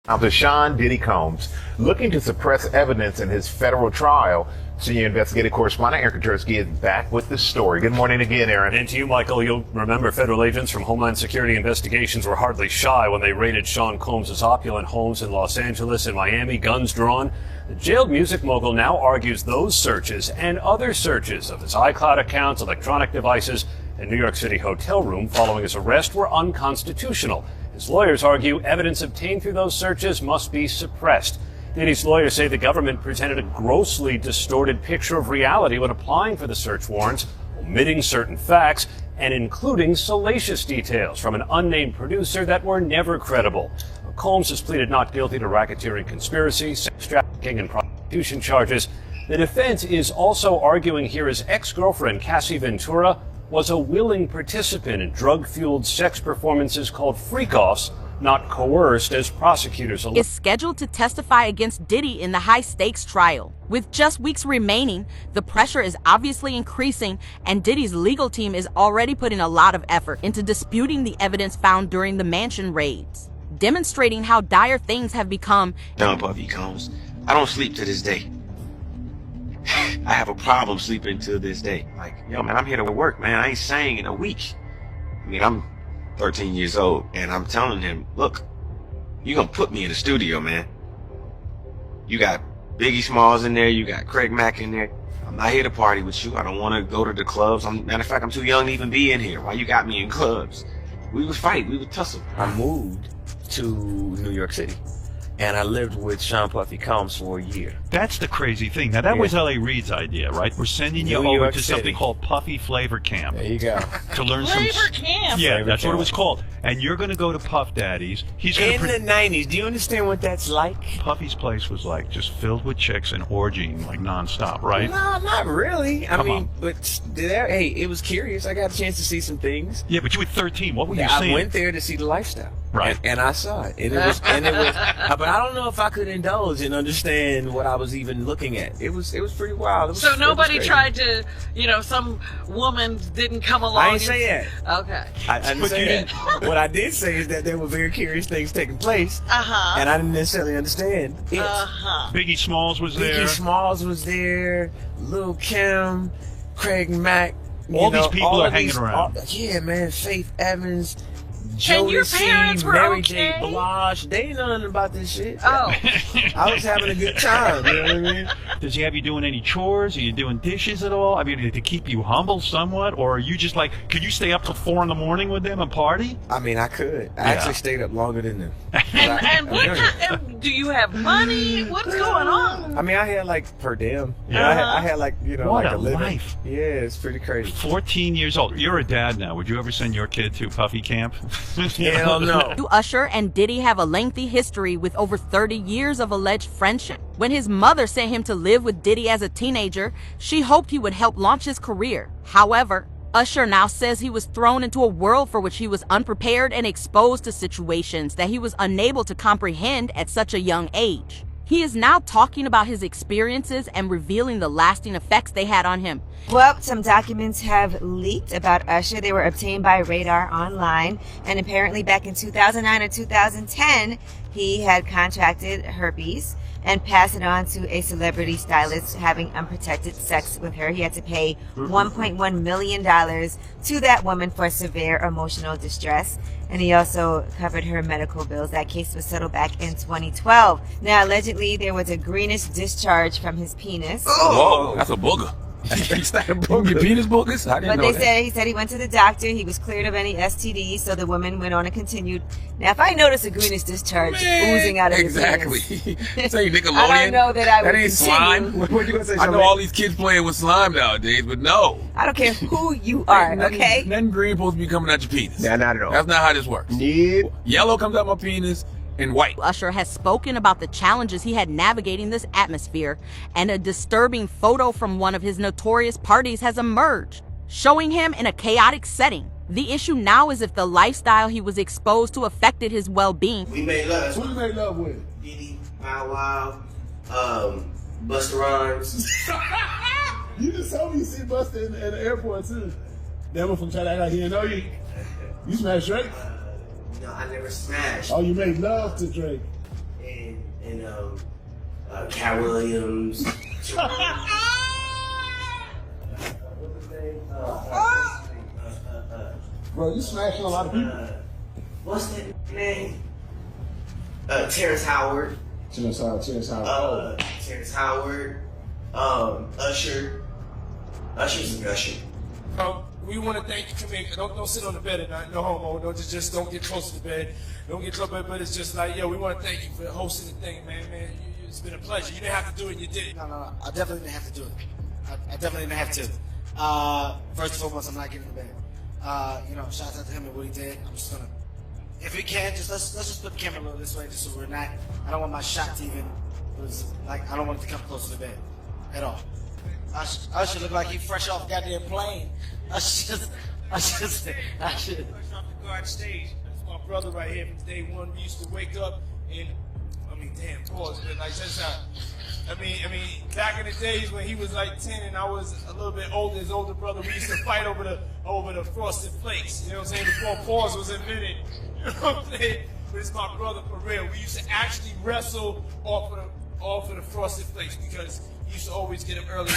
Now to Sean Diddy Combs, looking to suppress evidence in his federal trial. Senior investigative correspondent Aaron Katursky is back with the story. Good morning again, Aaron. And to you, Michael, you'll remember federal agents from Homeland Security investigations were hardly shy when they raided Sean Combs' opulent homes in Los Angeles and Miami, guns drawn. The jailed music mogul now argues those searches and other searches of his iCloud accounts, electronic devices, and New York City hotel room following his arrest were unconstitutional. His lawyers argue evidence obtained through those searches must be suppressed. Diddy's lawyers say the government presented a grossly distorted picture of reality when applying for the search warrants, omitting certain facts and including salacious details from an unnamed producer that were never credible. Combs has pleaded not guilty to racketeering, conspiracy, sex trafficking, and prostitution charges. The defense is also arguing here his ex-girlfriend, Cassie Ventura, was a willing participant in drug-fueled sex performances called freak-offs, not coerced as prosecutors allege. Is scheduled to testify against Diddy in the high-stakes trial. With just weeks remaining, the pressure is obviously increasing, and Diddy's legal team is already putting a lot of effort into disputing the evidence found during the mansion raids, demonstrating how dire things have become. Sean Puffy Combs, I don't sleep to this day. I have a problem sleeping to this day. Like, yo, man, I'm here to work, man. I ain't sang in a week. I mean, I'm 13 years old, and I'm telling him, look, you gonna put me in the studio, man. You got Biggie Smalls in there, you got Craig Mack in there. I'm not here to party with you. I don't want to go to the clubs. Matter of fact, I'm too young to even be in here. Why you got me in clubs? We would fight, we would tussle. I moved to New York City, and I lived with Sean Puffy Combs for a year. That's the crazy thing. Now, that was L.A. Reid's idea, right? We're sending you New over York to City. something called Puffy Flavor Camp. There you go. To learn Flavor some... Camp? Yeah, Flavor that's what Camp. it was called. And you're going to go to Puff Daddy's. He's going In the 90s, do you understand what that's like? Puffy's place was like just filled with chicks and orgying like nonstop, right? No, not really. I Come mean, on. but hey, it was curious. I got a chance to see some things. Yeah, but you were 13. What were you I seeing? went there to see the lifestyle. Right. And I saw it. And it was, but I don't know if I could indulge and understand what I was even looking at. It was pretty wild. It was, So it was nobody crazy. tried to, some woman didn't come along. I ain't say that. Okay. I didn't But say you that. What I did say is that there were very curious things taking place, Uh-huh. and I didn't necessarily understand it. Uh-huh. Biggie Smalls was there. Biggie Smalls was there, Lil' Kim, Craig Mack. All these people are hanging around. Yeah, man, Faith Evans, And your Jodeci, parents were Mary okay? J. Blige. They ain't know nothing about this shit. Oh. I was having a good time, you know what I mean? Does he have you doing any chores? Are you doing dishes at all? I mean, to keep you humble somewhat? Or are you just like, could you stay up till 4 in the morning with them and party? I mean, I could. I actually stayed up longer than them. And what do you have money? What's going on? I mean, I had like per diem. Yeah. I had like, What like a a living. life. Yeah, it's pretty crazy. 14 years old. You're a dad now. Would you ever send your kid to Puffy Camp? Hell no. Usher and Diddy have a lengthy history with over 30 years of alleged friendship. When his mother sent him to live with Diddy as a teenager, she hoped he would help launch his career. However, Usher now says he was thrown into a world for which he was unprepared and exposed to situations that he was unable to comprehend at such a young age. He is now talking about his experiences and revealing the lasting effects they had on him. Well, some documents have leaked about Usher. They were obtained by Radar Online, and apparently back in 2009 or 2010, he had contracted herpes and passed it on to a celebrity stylist having unprotected sex with her. He had to pay $1.1 million to that woman for severe emotional distress, and he also covered her medical bills. That case was settled back in 2012. Now, allegedly, there was a greenish discharge from his penis. Whoa, that's a booger. It's not a Your booger. penis boogers? I didn't But know he said he went to the doctor. He was cleared of any STDs, so the woman went on and continued. Now, if I notice a greenish discharge oozing out of exactly. his penis, Say Nickelodeon. I don't know that I would That ain't continue. slime. What you gonna say, I know Charmaine? all these kids playing with slime nowadays, but no. I don't care who you are, Nothing- okay? Nothing green supposed to be coming out your penis. Nah, not at all. That's not how this works. Nope. Yellow comes out my penis and white. Usher has spoken about the challenges he had navigating this atmosphere, and a disturbing photo from one of his notorious parties has emerged, showing him in a chaotic setting. The issue now is if the lifestyle he was exposed to affected his well-being. We made love. Who you made love with? Diddy, Bow Wow, Busta Rhymes. You just told me you see Busta in the airport too. That one from China, I got he didn't know you. You smashed Drake? No, I never smashed. Oh, you made love to Drake. and Cat Williams. Bro, you smashing a lot of people. What's that name? Terrence Howard. Terrence Howard. Terrence Howard. Usher. Usher's a gusher. We want to thank you. Come here. Don't sit on the bed at night. No homo. Don't just don't get close to the bed. Don't get close to the bed. But it's just like, yo, we want to thank you for hosting the thing, man. It's been a pleasure. You didn't have to do it. You did. No. I definitely didn't have to do it. I definitely didn't have to. First and foremost, I'm not getting in the bed. Shout out to him and what he did. I'm just gonna, if we can, let's just put the camera a little this way, just so we're not. I don't want my shot to even. I don't want it to come close to the bed, at all. I should look like he fresh off a goddamn plane. I should. Fresh off the guard stage. That's my brother right here from day one. We used to wake up and, pause. But like that's how. Back in the days when he was like 10 and I was a little bit older, his older brother, we used to fight over the frosted flakes. You know what I'm saying? Before pause was invented. You know what I'm saying? But it's my brother for real. We used to actually wrestle off of the frosted flakes because he used to always get them early.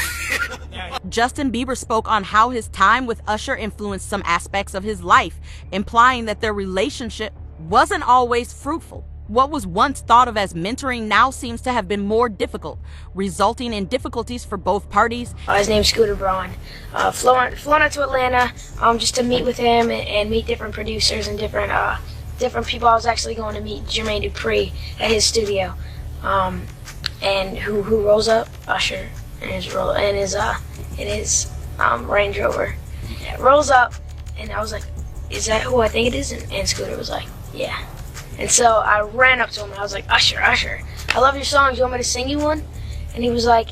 Justin Bieber spoke on how his time with Usher influenced some aspects of his life, implying that their relationship wasn't always fruitful. What was once thought of as mentoring now seems to have been more difficult, resulting in difficulties for both parties. His name's Scooter Braun. Flown out to Atlanta just to meet with him and meet different producers and different people. I was actually going to meet Jermaine Dupri at his studio. And who rolls up? Usher in his Range Rover. Yeah, rolls up, and I was like, "Is that who I think it is?" And Scooter was like, "Yeah." And so I ran up to him and I was like, Usher, I love your songs. You want me to sing you one? And he was like,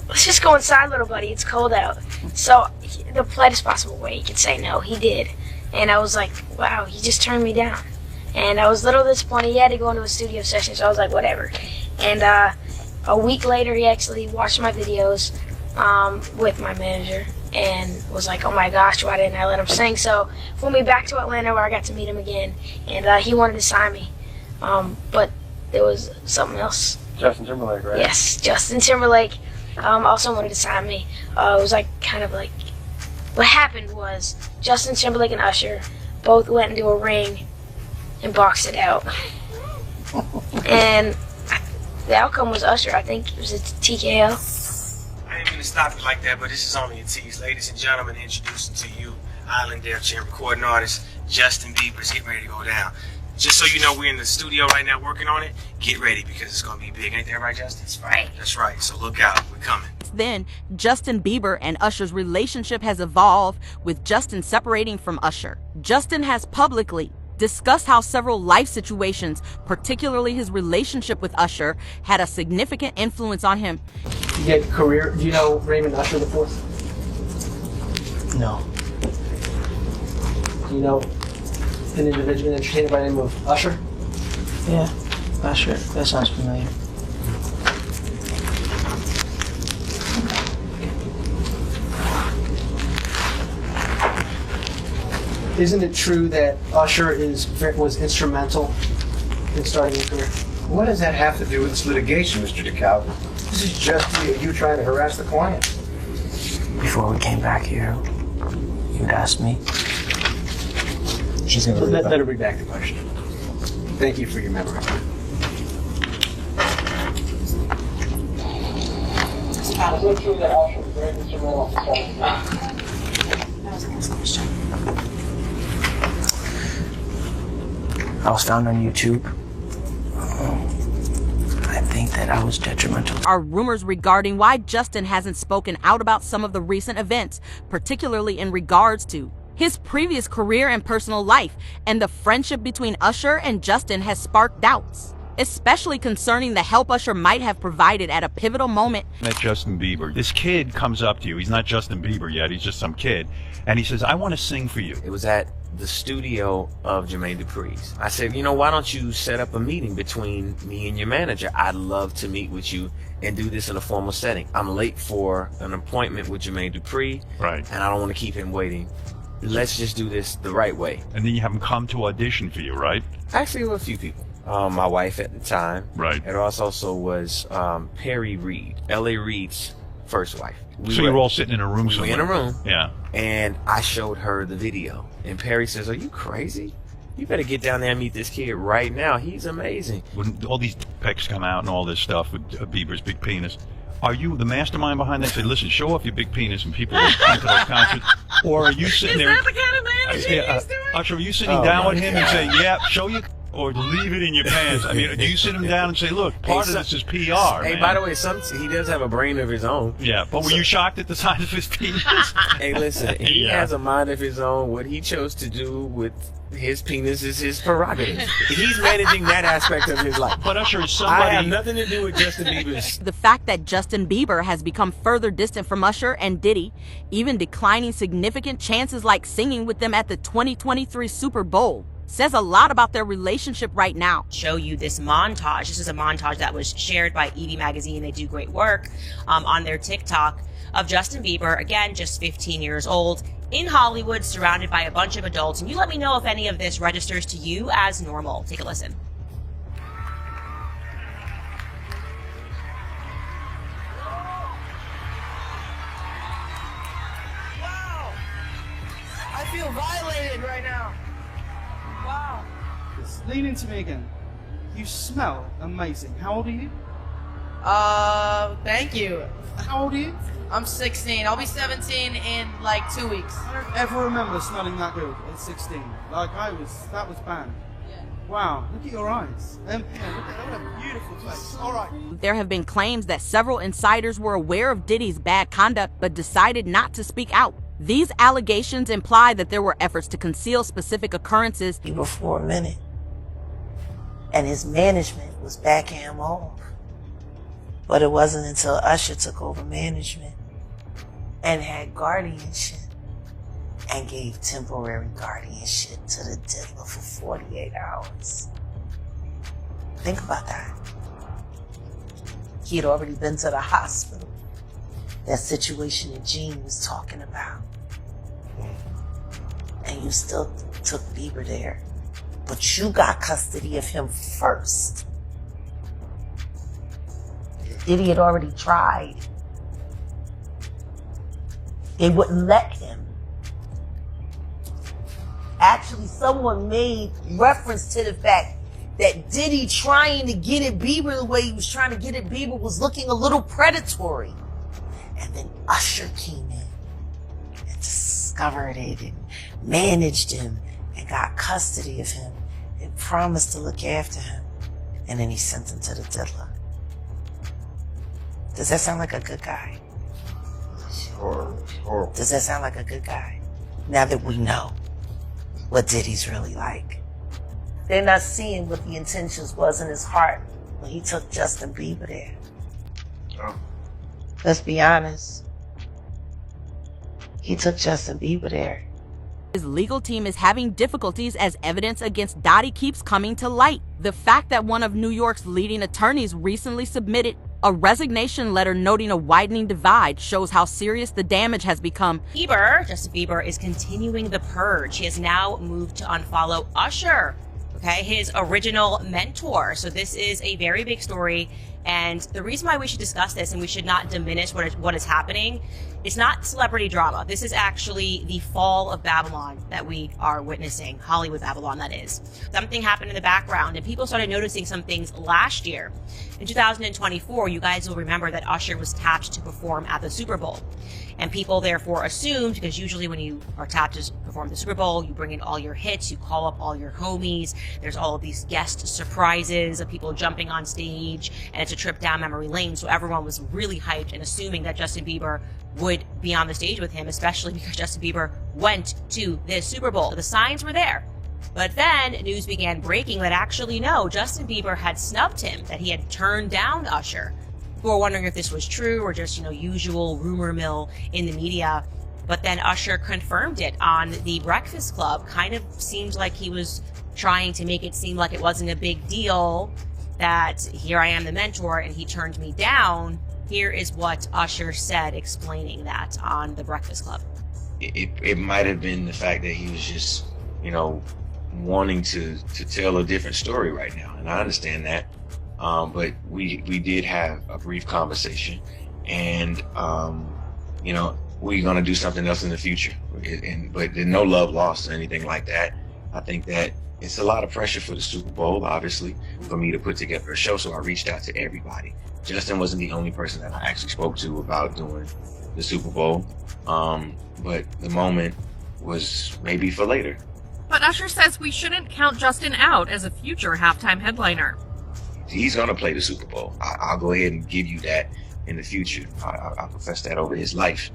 let's just go inside, little buddy. It's cold out. So the politest possible way he could say no, he did. And I was like, wow, he just turned me down. And I was a little disappointed. He had to go into a studio session, so I was like, whatever. And a week later, he actually watched my videos with my manager and was like, oh my gosh, why didn't I let him sing? So flew me back to Atlanta where I got to meet him again, and he wanted to sign me. But there was something else. Justin Timberlake, right? Yes, Justin Timberlake also wanted to sign me. It was like kind of like, what happened was Justin Timberlake and Usher both went into a ring and boxed it out. And the outcome was Usher. I think it was a TKO. I ain't gonna stop you like that, but this is only a tease. Ladies and gentlemen, introducing to you Island Def Jam recording artist Justin Bieber's getting ready to go down. Just so you know, we're in the studio right now working on it. Get ready because it's gonna be big. Ain't that right, Justin? That's right. That's right. So look out. We're coming. Then, Justin Bieber and Usher's relationship has evolved, with Justin separating from Usher. Justin has publicly discussed how several life situations, particularly his relationship with Usher, had a significant influence on him. You get career. Do you know Raymond Usher the Fourth? No. Do you know an individual entertainer by the name of Usher? Yeah, Usher. That sounds familiar. Isn't it true that Usher was instrumental in starting your career? What does that have to do with this litigation, Mr. DeKalb? This is just you trying to harass the client. Before we came back here, you'd asked me. She's going to let her read back the question. Thank you for your memory. Is it true that Usher was very instrumental in starting your career? That was the next question. I was found on YouTube. I think that I was detrimental. Are rumors regarding why Justin hasn't spoken out about some of the recent events, particularly in regards to his previous career and personal life, and the friendship between Usher and Justin has sparked doubts, especially concerning the help Usher might have provided at a pivotal moment. Met Justin Bieber. This kid comes up to you. He's not Justin Bieber yet. He's just some kid. And he says, I want to sing for you. It was at the studio of Jermaine Dupri's. I said, why don't you set up a meeting between me and your manager? I'd love to meet with you and do this in a formal setting. I'm late for an appointment with Jermaine Dupri. Right. And I don't want to keep him waiting. Let's just do this the right way. And then you have him come to audition for you, right? Actually, a few people. my wife at the time. Right. It also was Perry Reed, L.A. Reid's first wife. So you were all sitting in a room somewhere? We were in a room. Yeah. And I showed her the video. And Perry says, "Are you crazy? You better get down there and meet this kid right now. He's amazing." When all these pics come out and all this stuff with Bieber's big penis, are you the mastermind behind that? Say, listen, show off your big penis and people will come to those concerts. Or are you sitting there? Is that the kind of energy he's doing? Usher, are you sitting down with him and say, yeah, show you, or leave it in your pants? I mean, do you sit him down and say, look, part of this is PR, Hey, man. by the way, he does have a brain of his own. Yeah, but were you shocked at the size of his penis? Hey, listen, he has a mind of his own. What he chose to do with his penis is his prerogative. He's managing that aspect of his life. But Usher is somebody... I have nothing to do with Justin Bieber's. The fact that Justin Bieber has become further distant from Usher and Diddy, even declining significant chances like singing with them at the 2023 Super Bowl, says a lot about their relationship right now. Show you this montage. This is a montage that was shared by Evie Magazine. They do great work on their TikTok of Justin Bieber, again, just 15 years old, in Hollywood, surrounded by a bunch of adults. And you let me know if any of this registers to you as normal. Take a listen. Wow! I feel violated right now. Wow. Lean into me again. You smell amazing. How old are you? Thank you. How old are you? I'm 16. I'll be 17 in like 2 weeks. I don't ever remember smelling that good at 16. Like that was bad. Yeah. Wow, look at your eyes. Yeah, look at what a beautiful place. All right. There have been claims that several insiders were aware of Diddy's bad conduct but decided not to speak out. These allegations imply that there were efforts to conceal specific occurrences. For a minute. And his management was backing him off. But it wasn't until Usher took over management and had guardianship and gave temporary guardianship to the diddler for 48 hours. Think about that. He had already been to the hospital. That situation that Gene was talking about. And you still took Bieber there. But you got custody of him first. Diddy had already tried. They wouldn't let him. Actually, someone made reference to the fact that Diddy trying to get at Bieber the way he was trying to get at Bieber was looking a little predatory. And then Usher came in and discovered it and managed him and got custody of him and promised to look after him. And then he sent him to the diddler. Does that sound like a good guy? Sure. Does that sound like a good guy? Now that we know what Diddy's really like. They're not seeing what the intentions was in his heart when he took Justin Bieber there. Oh. Let's be honest. He took Justin Bieber there. His legal team is having difficulties as evidence against Diddy keeps coming to light. The fact that one of New York's leading attorneys recently submitted a resignation letter noting a widening divide shows how serious the damage has become. Justin Bieber, is continuing the purge. He has now moved to unfollow Usher, okay, his original mentor. So this is a very big story. And the reason why we should discuss this and we should not diminish what is happening, it's not celebrity drama. This is actually the fall of Babylon that we are witnessing, Hollywood Babylon, that is. Something happened in the background and people started noticing some things last year. In 2024, you guys will remember that Usher was tapped to perform at the Super Bowl. And people therefore assumed, because usually when you are tapped to perform the Super Bowl, you bring in all your hits, you call up all your homies, there's all of these guest surprises of people jumping on stage, and it's a trip down memory lane. So everyone was really hyped and assuming that Justin Bieber would be on the stage with him, especially because Justin Bieber went to this Super Bowl. So the signs were there. But then news began breaking that actually no, Justin Bieber had snubbed him, that he had turned down Usher. People were wondering if this was true or just, usual rumor mill in the media. But then Usher confirmed it on The Breakfast Club. Kind of seemed like he was trying to make it seem like it wasn't a big deal, that here I am the mentor and he turned me down. Here is what Usher said explaining that on The Breakfast Club. It might have been the fact that he was just, wanting to tell a different story right now, and I understand that. But we did have a brief conversation, and you know, we're gonna do something else in the future. But there's no love lost or anything like that. I think that it's a lot of pressure for the Super Bowl, obviously, for me to put together a show. So I reached out to everybody. Justin wasn't the only person that I actually spoke to about doing the Super Bowl. But the moment was maybe for later. But Usher says we shouldn't count Justin out as a future halftime headliner. He's going to play the Super Bowl. I'll go ahead and give you that in the future. I profess that over his life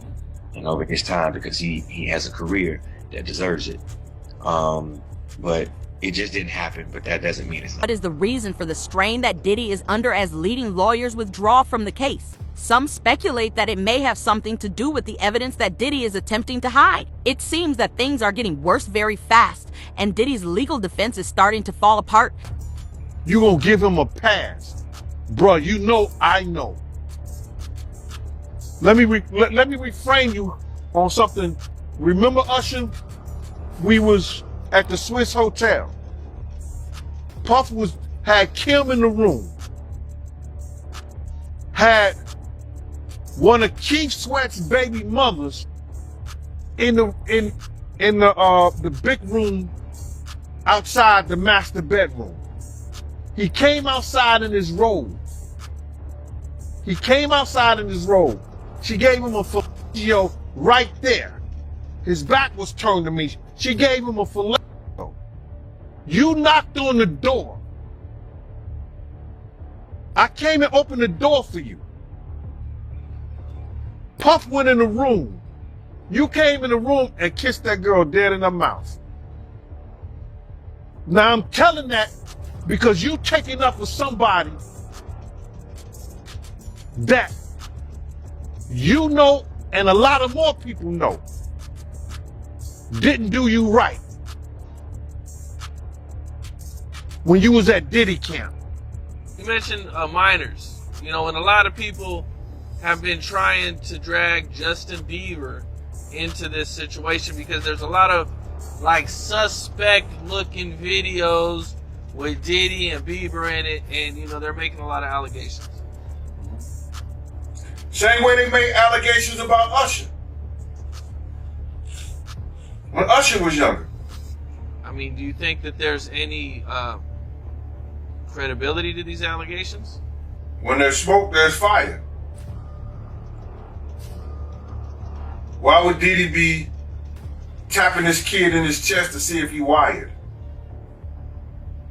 and over his time, because he has a career that deserves it. But it just didn't happen, but that doesn't mean it's not. What is the reason for the strain that Diddy is under as leading lawyers withdraw from the case? Some speculate that it may have something to do with the evidence that Diddy is attempting to hide. It seems that things are getting worse very fast, and Diddy's legal defense is starting to fall apart. You gonna give him a pass, bruh? You know I know. Let me reframe you on something. Remember Usher? We was at the Swiss Hotel. Puff had Kim in the room. Had one of Keith Sweat's baby mothers in the big room outside the master bedroom. He came outside in his robe. She gave him a fellatio right there. His back was turned to me. She gave him a fellatio. You knocked on the door. I came and opened the door for you. Puff went in the room. You came in the room and kissed that girl dead in her mouth. Now I'm telling that because you taking up with somebody that you know and a lot of more people know didn't do you right when you was at Diddy camp. You mentioned minors, you know, and a lot of people have been trying to drag Justin Bieber into this situation because there's a lot of like suspect looking videos with Diddy and Bieber in it, and you know, they're making a lot of allegations. Same way they made allegations about Usher when Usher was younger. I mean, do you think that there's any credibility to these allegations? When there's smoke, there's fire. Why would Diddy be tapping his kid in his chest to see if he wired?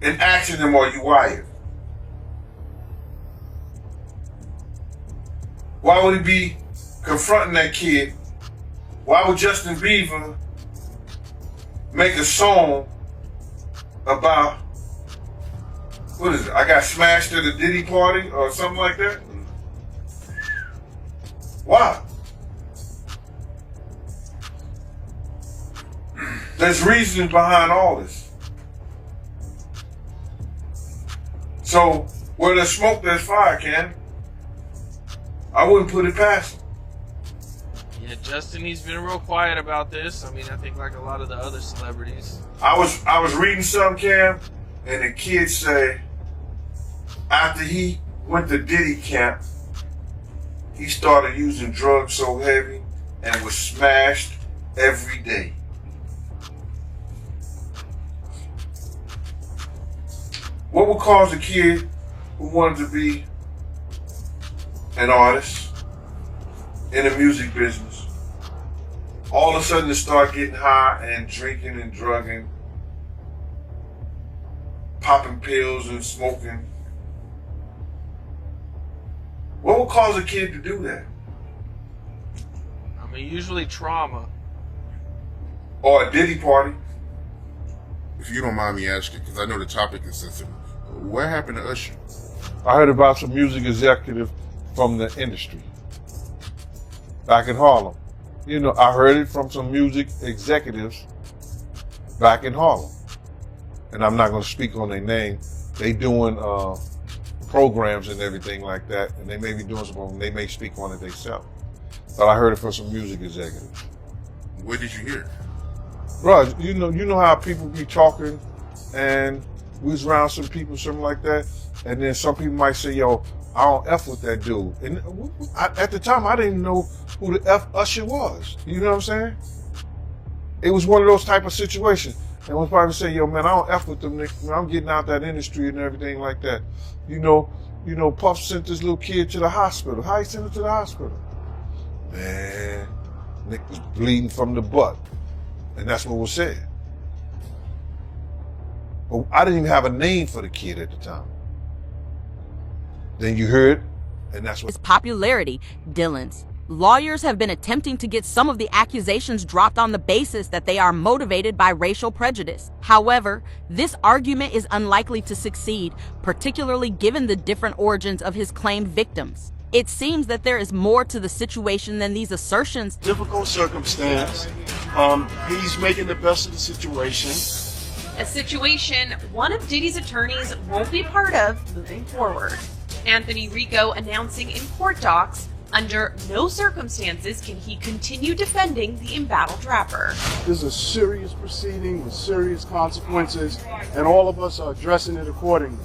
And asking him, are you wired? Why would he be confronting that kid? Why would Justin Bieber make a song about, what is it? I got smashed at a Diddy party or something like that? Why? There's reasons behind all this. So, where there's smoke, there's fire, Ken. I wouldn't put it past him. Yeah, Justin, he's been real quiet about this. I mean, I think like a lot of the other celebrities. I was reading some, Cam, and the kids say after he went to Diddy camp, he started using drugs so heavy and was smashed every day. What would cause a kid who wanted to be an artist in the music business all of a sudden to start getting high and drinking and drugging, popping pills and smoking? What would cause a kid to do that? I mean, usually trauma. Or a Diddy party. If you don't mind me asking, because I know the topic is sensitive, what happened to Usher? I heard about some music executive from the industry back in Harlem. You know, I heard it from some music executives back in Harlem. And I'm not going to speak on their name. They doing programs and everything like that, and they may be doing something, they may speak on it themselves. But I heard it from some music executives. Where did you hear it? Bro, you know how people be talking and we was around some people, something like that, and then some people might say, yo, I don't F with that dude. And at the time, I didn't know who the F Usher was. You know what I'm saying? It was one of those type of situations. And one probably say, yo, man, I don't F with them niggas. I'm getting out that industry and everything like that. You know, Puff sent this little kid to the hospital. How he sent him to the hospital? Man, Nick was bleeding from the butt. And that's what was said. But I didn't even have a name for the kid at the time. Then you heard, and that's what... His popularity, Dylan's. Lawyers have been attempting to get some of the accusations dropped on the basis that they are motivated by racial prejudice. However, this argument is unlikely to succeed, particularly given the different origins of his claimed victims. It seems that there is more to the situation than these assertions. Difficult circumstance. He's making the best of the situation. A situation one of Diddy's attorneys won't be part of moving forward. Anthony Rico announcing in court docs, under no circumstances can he continue defending the embattled rapper. This is a serious proceeding with serious consequences, and all of us are addressing it accordingly.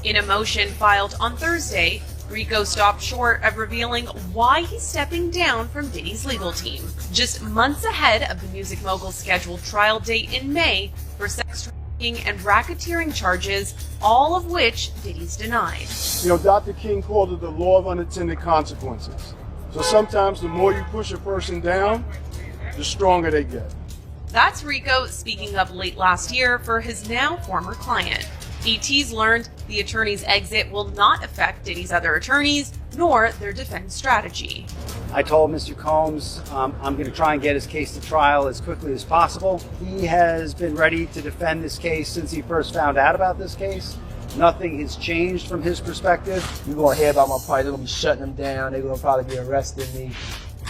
In a motion filed on Thursday, Rico stopped short of revealing why he's stepping down from Diddy's legal team, just months ahead of the music mogul's scheduled trial date in May for sex trafficking and racketeering charges, all of which Diddy's denied. You know, Dr. King called it the law of unintended consequences. So sometimes the more you push a person down, the stronger they get. That's Rico speaking up late last year for his now former client. ET's learned the attorney's exit will not affect Diddy's other attorneys, nor their defense strategy. I told Mr. Combs I'm going to try and get his case to trial as quickly as possible. He has been ready to defend this case since he first found out about this case. Nothing has changed from his perspective. You're going to hear about my party. They're going to be shutting them down. They're going to probably be arresting me.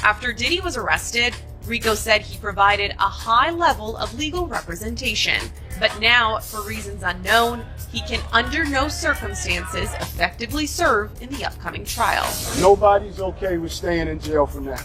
After Diddy was arrested, Rico said he provided a high level of legal representation, but now, for reasons unknown, he can under no circumstances effectively serve in the upcoming trial. Nobody's okay with staying in jail for now.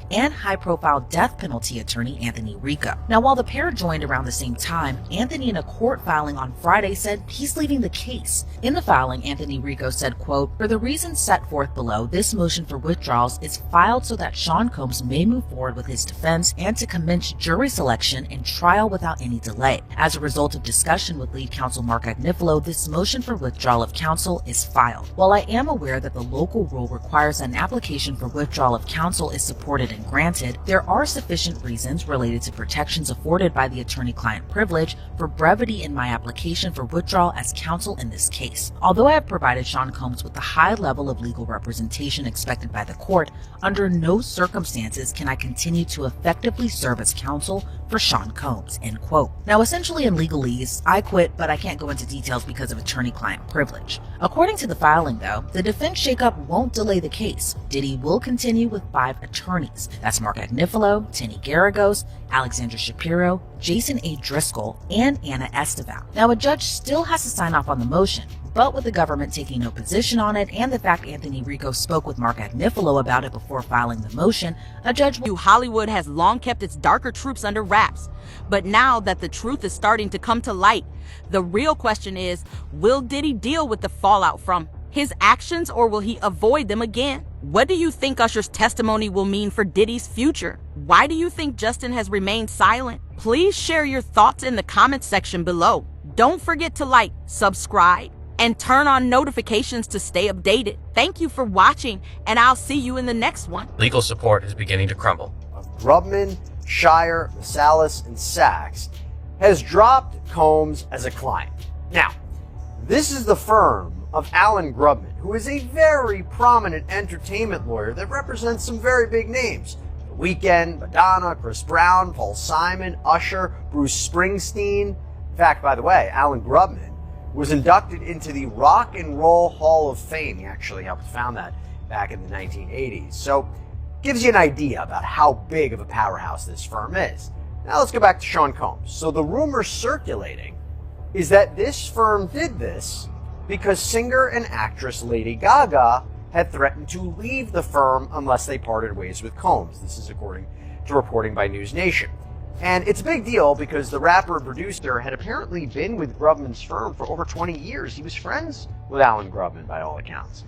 And high-profile death penalty attorney Anthony Rico. Now, while the pair joined around the same time, Anthony in a court filing on Friday said he's leaving the case. In the filing, Anthony Rico said, quote, "For the reasons set forth below, this motion for withdrawals is filed so that Sean Combs may move forward with his defense and to commence jury selection and trial without any delay. As a result of discussion with lead counsel Mark Agnifilo, this motion for withdrawal of counsel is filed. While I am aware that the local rule requires an application for withdrawal of counsel is supported and granted, there are sufficient reasons related to protections afforded by the attorney-client privilege for brevity in my application for withdrawal as counsel in this case. Although I have provided Sean Combs with the high level of legal representation expected by the court, under no circumstances can I continue to effectively serve as counsel for Sean Combs," end quote. Now, essentially in legalese, I quit, but I can't go into details because of attorney-client privilege. According to the filing, though, the defense shakeup won't delay the case. Diddy will continue with 5 attorneys. That's Mark Agnifilo, Tinny Garagos, Alexandra Shapiro, Jason A. Driscoll, and Anna Esteval. Now, a judge still has to sign off on the motion, but with the government taking no position on it and the fact Anthony Rico spoke with Mark Agnifilo about it before filing the motion, a judge will... Hollywood has long kept its darker troops under wraps, but now that the truth is starting to come to light, the real question is, will Diddy deal with the fallout from his actions, or will he avoid them again? What do you think Usher's testimony will mean for Diddy's future? Why do you think Justin has remained silent? Please share your thoughts in the comments section below. Don't forget to like, subscribe, and turn on notifications to stay updated. Thank you for watching, and I'll see you in the next one. Legal support is beginning to crumble. Grubman, Shire, Salas, and Sachs has dropped Combs as a client. Now, this is the firm of Alan Grubman, who is a very prominent entertainment lawyer that represents some very big names. The Weeknd, Madonna, Chris Brown, Paul Simon, Usher, Bruce Springsteen. In fact, by the way, Alan Grubman was inducted into the Rock and Roll Hall of Fame. He actually helped found that back in the 1980s. So, gives you an idea about how big of a powerhouse this firm is. Now let's go back to Sean Combs. So the rumor circulating is that this firm did this because singer and actress Lady Gaga had threatened to leave the firm unless they parted ways with Combs. This is according to reporting by News Nation. And it's a big deal because the rapper and producer had apparently been with Grubman's firm for over 20 years. He was friends with Alan Grubman by all accounts.